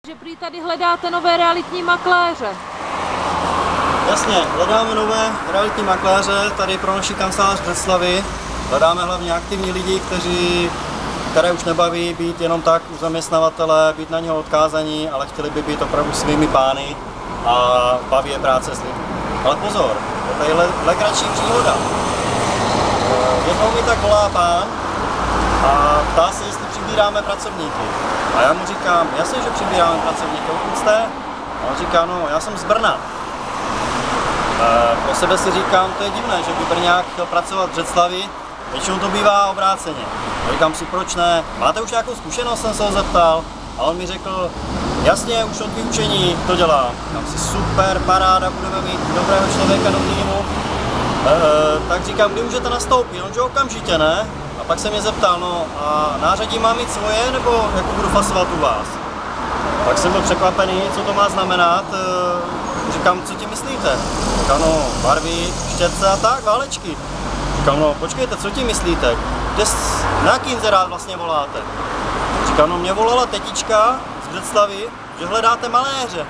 Že prý tady hledáte nové realitní makléře. Jasně, hledáme nové realitní makléře tady pro naši kancelář v Břeclavi. Hledáme hlavně aktivní lidi, které už nebaví být jenom tak u zaměstnavatele, být na něho odkázaní, ale chtěli by být opravdu svými pány a baví je práce s lidmi. Ale pozor, to je legrační příhoda. Jednou mi tak volá pán a ptá se, jestli přibíráme pracovníky. A já mu říkám, jasně, že přibíráme pracovníky, odkud jste? A on říká, no, já jsem z Brna. Pro sebe si říkám, to je divné, že by Brňák chtěl pracovat v Břeclavi, většinou to bývá obráceně. A říkám si, proč ne? Máte už nějakou zkušenost, jsem se ho zeptal. A on mi řekl, jasně, už od vyučení to dělám. Říkám si, super, paráda, budeme mít dobrého člověka do týmu. Tak říkám, kdy můžete nastoupit? On že okamžitě, ne? A pak se mě zeptal, no a nářadí mám mít svoje, nebo jako budu fasovat u vás? Tak jsem byl překvapený, co to má znamenat. Říkám, co tím myslíte? Říkám, no, barvy, štětce a tak, válečky. Říkám, no, počkejte, co tím myslíte? Na jaký inzerát vlastně voláte? Říkám, no, mě volala tetička z Břeclavy, že hledáte maléře.